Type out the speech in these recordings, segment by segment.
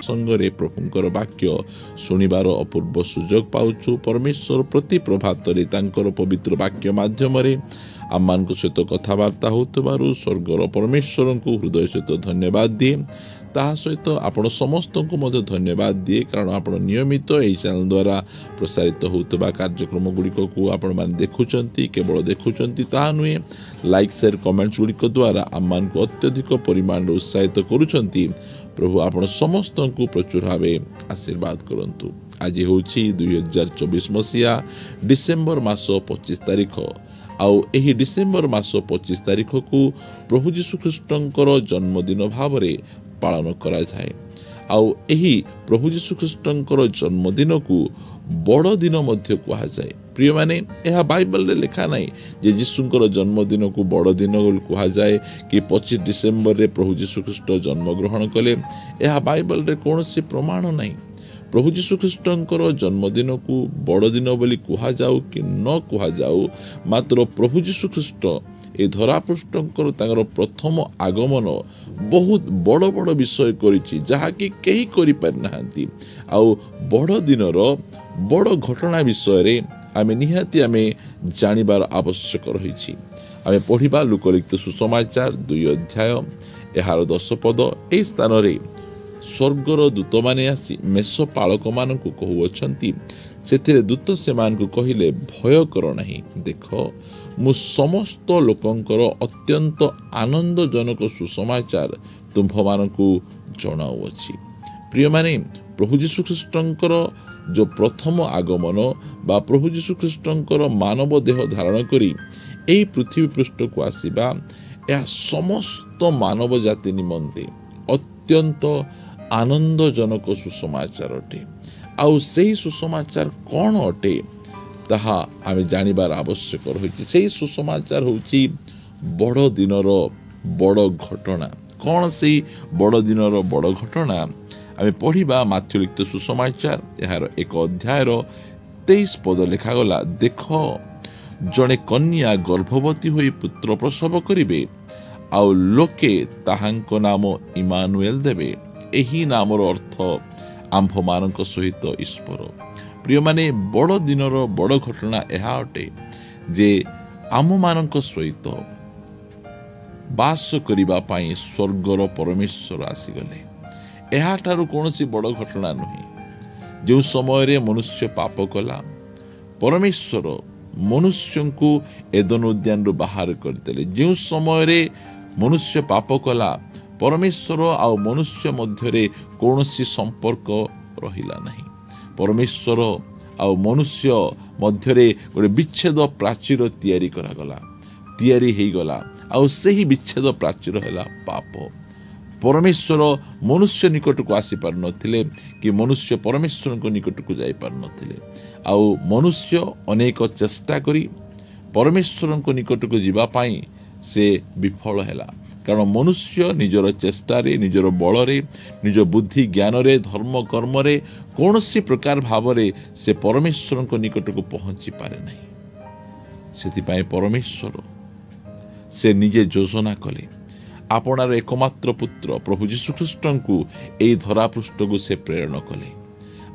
सत्संगे प्रभुंकर वाक्य शुणिबार अपूर्व सुजोग पाउछु। परमेश्वर प्रति प्रभात तांकर पवित्र वाक्य माध्यम आम सहित कथबार्ता होतबारु स्वर्गर परमेश्वर को हृदय सहित धन्यवाद दिए। ता सहित आपण समस्त को मध्य धन्यवाद दिए, कारण आपण नियमित यही चैनल द्वारा प्रसारित होता कार्यक्रम गुड़िक को आपण मैंने देखुंती, केवल देखुंती ता नुहे, लाइक शेयर कमेंट्स गुड़िक द्वारा आम को अत्यधिक परिमाण उत्साहित करुँच। प्रभु आपण समस्त को प्रचुर भाव आशीर्वाद करंतु। आज हूँ 2024 मसीहा डिसेम्बर मास 25 तारिख। आउ एही डिसेम्बर मास 25 तारिख को प्रभु जीशु ख्रीष्टंकर जन्मदिन भाव में पालन करा जाए। आउ एही प्रभु जीशु ख्रीष्टंकर जन्मदिन को बड़ दिन मध्य कहा जाए। प्रिय माने यह बाइबल रे लिखा नहीं जे जीशुंकर जन्मदिन को बड़ दिन कहा जाए कि 25 डिसेम्बर रे प्रभु जीशु ख्रीष्ट जन्म ग्रहण कले। यह बाइबल रे कौन सी प्रमाण नहीं। प्रभु जीशु ख्रीष्टंकर जन्मदिन को बड़ दिन बोली कहा जाऊ कि न कहा जाऊ, मात्र प्रभु जीशु ख्रीष्ट ए धरापृष्ठंकर तांकर प्रथम आगमन बहुत बड़ बड़ विषय करिछि जहा कि केही करि पारि नाहंती। आउ बड़ दिनर बड़ घटना विषय रे आमे निहाती आमे जानिबार आवश्यक रहिछि। आमे पढ़िबा लुकलिखित सुसमाचार 2 अध्याय एहार 10 पद। ए स्थान रे स्वर्गर दूत माने आसी मेष पालक मान को कहउछंती, सेथिरे दूत से मान को कहिले भय कर नाही, देख मु समस्त लोकंकर अत्यंत आनंदजनक सुसमाचार तुम्भ मान को जनाउछि। प्रिय माने प्रभु जीशु ख्रीष्टंकर जो प्रथम आगमन बा प्रभु जीशु ख्रीष्टंकर मानव देह धारण करी एई पृथ्वी पृष्ठ को आसीबा या समस्त मानव जाति निमंते अत्यंत आनंदजनक सुसमाचार अटे। आउ सेही सुसमाचार कौन अटे ताहा आमे जानिबार आवश्यक रही। सेही सुसमाचार होची बड़ दिनर बड़ घटना। कौन से बड़ दिनर बड़ घटना आमे पढ़िबा माथ्यू लिखित सुसमाचार यार 1 अध्याय 23 पद लिखागला, देख जड़े कन्या गर्भवती होई पुत्र प्रसव करिवे, आउ लोके ताहांक नाम इमानुएल देवे। एही नामर अर्थ आंभ मानक सहित ईश्वर। प्रिय माने बड़ दिनर बड़ घटना यह अटे जे आम मानक सहित बास करिबा पाई स्वर्गर परमेश्वर आसीगले। एहाठारु कौनसी बड़ घटना नुहे। जो समय मनुष्य पाप कला परमेश्वर मनुष्य को एदन उद्यान रु बाहर करदेले। जो समय मनुष्य पाप कला परमेश्वर आ मनुष्य मध्य कौनसी संपर्क रहिला नहीं। परमेश्वर आ मनुष्य मध्य गोटे विच्छेद प्राचीर तैयारी करागला, तैयारी हो गला। आउ सही विच्छेद प्राचीर है पाप। परमेश्वर मनुष्य निकट को आसी पार नथिले कि मनुष्य परमेश्वर को निकट को जाई पार नथिले। आउ मनुष्य अनेक चेष्टा करी परमेश्वर को निकट को जीवा पाई से विफल हैला। कारण मनुष्य निजर चेष्टारे निजर बलरे निज बुद्धि ज्ञानरे धर्म कर्मरे कौन सी प्रकार भावरे से परमेश्वर को निकट को पहुंची पारे नहीं। सेतिपाई परमेश्वर से निजे योजना कले आपणार एकमात्र पुत्र प्रभु जीशु ख्रीष्ट को यही धरापृष्ठ को से प्रेरण कले।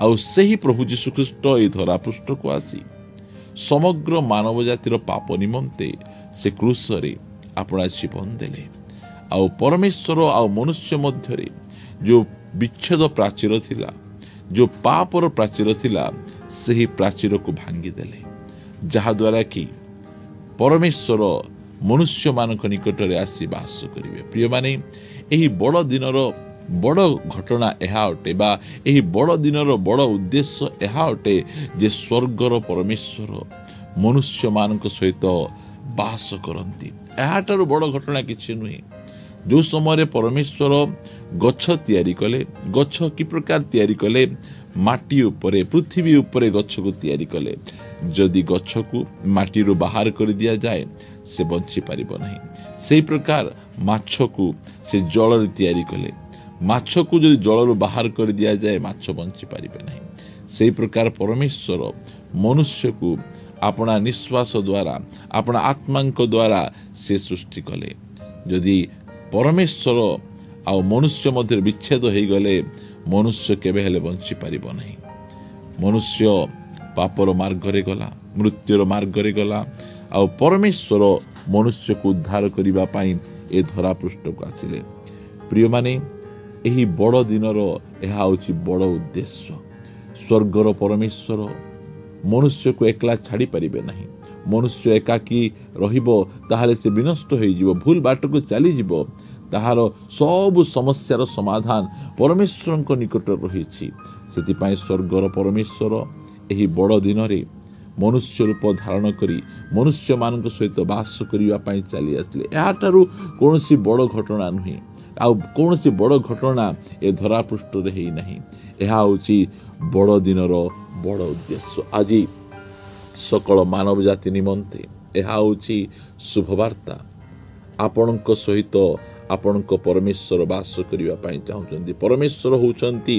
आउ सही प्रभु जीशु ख्रीष्ट यही धरापृष्ठ को आसी समग्र मानव जातिर पाप निमंते से क्रूसरे अपना जीवन देले। आउ परमेश्वर आउ मनुष्य मध्य जो विच्छेद प्राचीर थिला, जो पापर प्राचीर थिला, सही प्राचीर को भांगी देले, जहा द्वारा कि परमेश्वर मनुष्य मानक निकट रे आसी बास करिवे। प्रिय माने एही बड़ दिनर बड़ घटना यह अटे बा एही बड़ दिनर बड़ उद्देश्य यह अटे जे स्वर्गर परमेश्वर मनुष्य मानक सहित बास करंती। एहाटारु बड़ घटना किछि नुहे। जो समय परमेश्वर गछ तैयारी कले, गछ कि प्रकार तैयारी कले, माटी उपरे पृथ्वी उपरे गछ को तैयारी कले। जदि गछ को माटी रो बाहर कर दिया जाए से बंची पारिबो नहीं। सेही प्रकार माछ को से जल रे तैयारी कले, माछ को जदि जल रो बाहर कर दिया जाए माछ बंची पारिबे नहीं। सेही प्रकार परमेश्वर मनुष्य को अपना निश्वास द्वारा अपना आत्मा द्वारा से सृष्टि कले। जदि परमेश्वर ଆଉ ମନୁଷ୍ୟ ମଧ୍ୟରେ ବିଚ୍ଛେଦ ହୋଇଗଲେ ମନୁଷ୍ୟ କେବେ ହେଲେ ବଞ୍ଚିପାରିବ ନାହିଁ। ମନୁଷ୍ୟ ପାପର ମାର୍ଗରେ ଗଲା, ମୃତ୍ୟୁର ମାର୍ଗରେ ଗଲା, ଆଉ ପରମେଶ୍ୱର ମନୁଷ୍ୟକୁ ଉଦ୍ଧାର କରିବା ପାଇଁ ଏ ଧରାପୃଷ୍ଠକୁ ଆସିଲେ। ପ୍ରିୟମାନେ, ଏହି ବଡ଼ ଦିନର ଏହା ହେଉଛି ବଡ଼ ଉଦ୍ଦେଶ୍ୟ। ସ୍ୱର୍ଗର ପରମେଶ୍ୱର ମନୁଷ୍ୟକୁ ଏକଲା ଛାଡ଼ିପାରିବେ ନାହିଁ। ମନୁଷ୍ୟ ଏକାକୀ ରହିବ ତାହେଲେ ସେ ବିନଷ୍ଟ ହୋଇଯିବ, ଭୁଲ ବାଟକୁ ଚାଲିଯିବ। ତାହାର ସବୁ ସମସ୍ୟାର ସମାଧାନ ପରମେଶ୍ୱରଙ୍କ ନିକଟରେ ରହିଛି। ସେଥିପାଇଁ ସ୍ୱର୍ଗର ପରମେଶ୍ୱର ଏହି ବଡ଼ ଦିନରେ ମନୁଷ୍ୟ ରୂପ ଧାରଣ କରି ମନୁଷ୍ୟମାନଙ୍କ ସହିତ ବାସ କରିବା ପାଇଁ ଚାଲି ଆସିଲେ। ଏହାଠାରୁ କୌଣସି ବଡ଼ ଘଟଣା ନୁହେଁ, ଆଉ କୌଣସି ବଡ଼ ଘଟଣା ଏ ଧରାପୃଷ୍ଠରେ ହେଇନାହିଁ। ଏହା ହେଉଛି ବଡ଼ ଦିନର ବଡ଼ ଉଦ୍ଦେଶ୍ୟ। ଆଜି ସକଳ ମାନବ ଜାତି ନିମନ୍ତେ ଏହା ହେଉଛି ଶୁଭବାର୍ତ୍ତା। ଆପଣଙ୍କ ସହିତ ଆପଣଙ୍କ ପରମେଶ୍ୱର ବାସ କରିବା ପାଇଁ ଚାହୁଁଛନ୍ତି। ପରମେଶ୍ୱର ହେଉଛନ୍ତି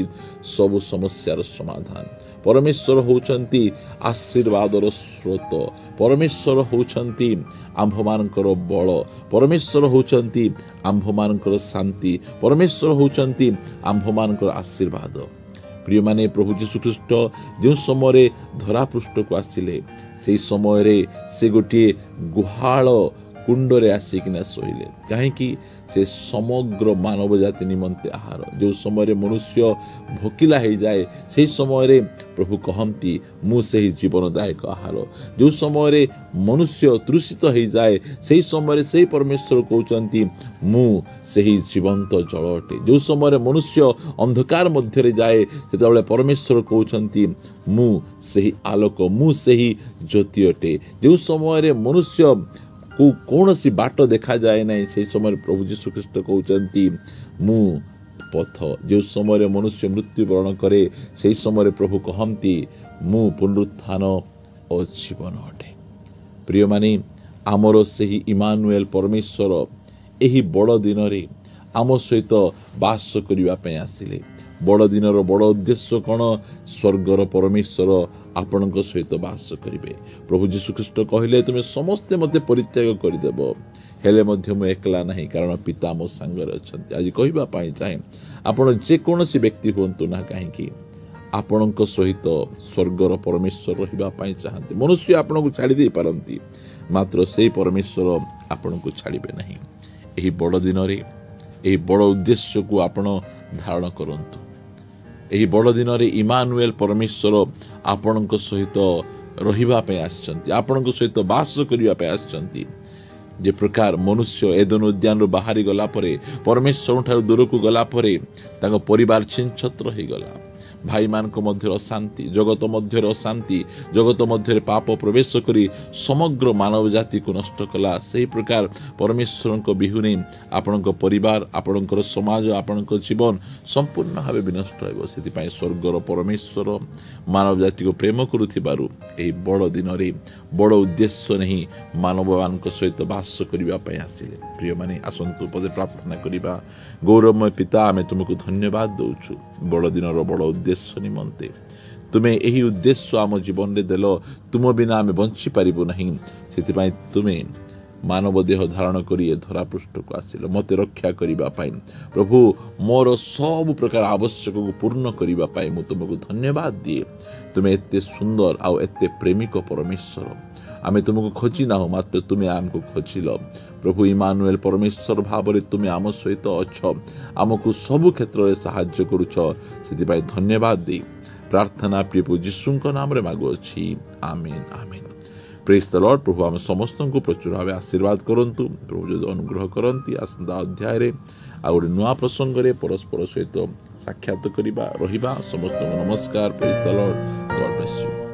ସବୁ ସମସ୍ୟାର ସମାଧାନ। ପରମେଶ୍ୱର ହେଉଛନ୍ତି ଆଶୀର୍ବାଦର ସ୍ରୋତ। ପରମେଶ୍ୱର ହେଉଛନ୍ତି ଆମ୍ଭମାନଙ୍କର ବଳ। ପରମେଶ୍ୱର ହେଉଛନ୍ତି ଆମ୍ଭମାନଙ୍କର ଶାନ୍ତି। ପରମେଶ୍ୱର ହେଉଛନ୍ତି ଆମ୍ଭମାନଙ୍କର ଆଶୀର୍ବାଦ। ପ୍ରିୟମାନେ, ପ୍ରଭୁ ଯୀଶୁଖ୍ରୀଷ୍ଟ ଯେଉଁ ସମୟରେ ଧରାପୃଷ୍ଠକୁ ଆସିଲେ, ସେହି ସମୟରେ ସେ ଗୋଟିଏ ଗୁହାଳ କୁଣ୍ଡରେ ଆସିକିନା ଶୋଇଲେ। କାହିଁକି? ସେ ସମଗ୍ର ମାନବ ଜାତି ନିମନ୍ତେ ଆହାର। ଯେଉଁ ସମୟରେ ମନୁଷ୍ୟ ଭୋକିଲା ହେଇଯାଏ, ସେହି ସମୟରେ ପ୍ରଭୁ କହନ୍ତି, ମୁଁ ସେହି ଜୀବନଦାୟକ ଆହାର। ଯେଉଁ ସମୟରେ ମନୁଷ୍ୟ ତୃଷିତ ହେଇଯାଏ, ସେହି ସମୟରେ ସେହି ପରମେଶ୍ୱର କହୁଛନ୍ତି, ମୁଁ ସେହି ଜୀବନ୍ତ ଜଳ ଅଟେ। ଯେଉଁ ସମୟରେ ମନୁଷ୍ୟ ଅନ୍ଧକାର ମଧ୍ୟରେ ଯାଏ, ସେତେବେଳେ ପରମେଶ୍ୱର କହୁଛନ୍ତି, ମୁଁ ସେହି ଆଲୋକ, ମୁଁ ସେହି ଜ୍ୟୋତି ଅଟେ। ଯେଉଁ ସମୟରେ ମନୁଷ୍ୟ କୌଣସି ବାଟ ଦେଖାଯାଏ ନାହିଁ, ସେହି ସମୟରେ ପ୍ରଭୁ ଯୀଶୁଖ୍ରୀଷ୍ଟ କହୁଛନ୍ତି, ମୁଁ ପଥ। ଯେଉଁ ସମୟରେ ମନୁଷ୍ୟ ମୃତ୍ୟୁବରଣ କରେ, ସେହି ସମୟରେ ପ୍ରଭୁ କହନ୍ତି, ମୁଁ ପୁନରୁତ୍ଥାନ ଓ ଜୀବନ ଅଟେ। ପ୍ରିୟମାନେ, ଆମର ସେହି ଇମାନୁଏଲ ପରମେଶ୍ୱର ଏହି ବଡ଼ ଦିନରେ ଆମ ସହିତ ବାସ କରିବା ପାଇଁ ଆସିଲେ। ବଡ଼ ଦିନର ବଡ଼ ଉଦ୍ଦେଶ୍ୟ କ'ଣ? ସ୍ୱର୍ଗର ପରମେଶ୍ୱର ଆପଣଙ୍କ ସହିତ ବାସ କରିବେ। ପ୍ରଭୁ ଯୀଶୁଖ୍ରୀଷ୍ଟ କହିଲେ, ତୁମେ ସମସ୍ତେ ମୋତେ ପରିତ୍ୟାଗ କରିଦେବ, ହେଲେ ମଧ୍ୟ ମୁଁ ଏକଲା ନାହିଁ, କାରଣ ପିତା ମୋ ସାଙ୍ଗରେ ଅଛନ୍ତି। ଆଜି କହିବା ପାଇଁ ଚାହେଁ, ଆପଣ ଯେକୌଣସି ବ୍ୟକ୍ତି ହୁଅନ୍ତୁ ନା କାହିଁକି, ଆପଣଙ୍କ ସହିତ ସ୍ୱର୍ଗର ପରମେଶ୍ୱର ରହିବା ପାଇଁ ଚାହାନ୍ତି। ମନୁଷ୍ୟ ଆପଣଙ୍କୁ ଛାଡ଼ି ଦେଇପାରନ୍ତି, ମାତ୍ର ସେହି ପରମେଶ୍ୱର ଆପଣଙ୍କୁ ଛାଡ଼ିବେ ନାହିଁ। ଏହି ବଡ଼ ଦିନରେ ଏହି ବଡ଼ ଉଦ୍ଦେଶ୍ୟକୁ ଆପଣ ଧାରଣ କରନ୍ତୁ। ଏହି ବଡ଼ ଦିନରେ ଇମାନୁଏଲ ପରମେଶ୍ୱର ଆପଣଙ୍କ ସହିତ ରହିବା ପାଇଁ ଆସିଛନ୍ତି, ଆପଣଙ୍କ ସହିତ ବାସ କରିବା ପାଇଁ ଆସିଛନ୍ତି। ଯେ ପ୍ରକାର ମନୁଷ୍ୟ ଏଦେନ ଉଦ୍ୟାନରୁ ବାହାରି ଗଲା ପରେ, ପରମେଶ୍ୱରଙ୍କଠାରୁ ଦୂରକୁ ଗଲା ପରେ ତାଙ୍କ ପରିବାର ଛିନ୍ଛତ୍ର ହୋଇଗଲା। ଭାଇମାନଙ୍କ ମଧ୍ୟରେ ଅଶାନ୍ତି, ଜଗତ ମଧ୍ୟରେ ଅଶାନ୍ତି, ଜଗତ ମଧ୍ୟରେ ପାପ ପ୍ରବେଶ କରି ସମଗ୍ର ମାନବ ଜାତିକୁ ନଷ୍ଟ କଲା। ସେହି ପ୍ରକାର ପରମେଶ୍ୱରଙ୍କ ବିହୁନେ ଆପଣଙ୍କ ପରିବାର, ଆପଣଙ୍କର ସମାଜ, ଆପଣଙ୍କ ଜୀବନ ସମ୍ପୂର୍ଣ୍ଣ ଭାବେ ବିନଷ୍ଟ ହେବ। ସେଥିପାଇଁ ସ୍ୱର୍ଗର ପରମେଶ୍ୱର ମାନବ ଜାତିକୁ ପ୍ରେମ କରୁଥିବାରୁ ଏହି ବଡ଼ ଦିନରେ ବଡ଼ ଉଦ୍ଦେଶ୍ୟ ନେଇ ମାନବମାନଙ୍କ ସହିତ ବାସ କରିବା ପାଇଁ ଆସିଲେ। ପ୍ରିୟମାନେ, ଆସନ୍ତୁ ପଦେ ପ୍ରାର୍ଥନା କରିବା। ଗୌରବମୟ ପିତା, ଆମେ ତୁମକୁ ଧନ୍ୟବାଦ ଦେଉଛୁ ବଡ଼ ଦିନର ବଡ଼ ଉଦ୍ଦେଶ୍ୟ ନିମନ୍ତେ। ତୁମେ ଏହି ଉଦ୍ଦେଶ୍ୟ ଆମ ଜୀବନରେ ଦେଲ। ତୁମ ବିନା ଆମେ ବଞ୍ଚିପାରିବୁ ନାହିଁ। ସେଥିପାଇଁ ତୁମେ ମାନବ ଦେହ ଧାରଣ କରି ଏ ଧରାପୃଷ୍ଠକୁ ଆସିଲ ମୋତେ ରକ୍ଷା କରିବା ପାଇଁ। ପ୍ରଭୁ, ମୋର ସବୁ ପ୍ରକାର ଆବଶ୍ୟକକୁ ପୂର୍ଣ୍ଣ କରିବା ପାଇଁ ମୁଁ ତୁମକୁ ଧନ୍ୟବାଦ ଦିଏ। ତୁମେ ଏତେ ସୁନ୍ଦର ଆଉ ଏତେ ପ୍ରେମିକ ପରମେଶ୍ୱର। ଆମେ ତୁମକୁ ଖୋଜି ନାହୁଁ, ମାତ୍ର ତୁମେ ଆମକୁ ଖୋଜିଲ। ପ୍ରଭୁ ଇମାନୁଏଲ ପରମେଶ୍ୱର ଭାବରେ ତୁମେ ଆମ ସହିତ ଅଛ, ଆମକୁ ସବୁ କ୍ଷେତ୍ରରେ ସାହାଯ୍ୟ କରୁଛ। ସେଥିପାଇଁ ଧନ୍ୟବାଦ ଦେଇ ପ୍ରାର୍ଥନା ପ୍ରିୟ ଯୀଶୁଙ୍କ ନାମରେ ମାଗୁଅଛି, ଆମେନ୍ ଆମେନ୍। ପ୍ରେଜ୍ ଦ ଲର୍ଡ। ପ୍ରଭୁ ଆମ ସମସ୍ତଙ୍କୁ ପ୍ରଚୁର ଭାବେ ଆଶୀର୍ବାଦ କରନ୍ତୁ। ପ୍ରଭୁ ଯଦି ଅନୁଗ୍ରହ କରନ୍ତି, ଆସନ୍ତା ଅଧ୍ୟାୟରେ ଆଉ ଗୋଟେ ନୂଆ ପ୍ରସଙ୍ଗରେ ପରସ୍ପର ସହିତ ସାକ୍ଷାତ କରିବା ରହିବା। ସମସ୍ତଙ୍କୁ ନମସ୍କାର। Praise the lord. God bless you.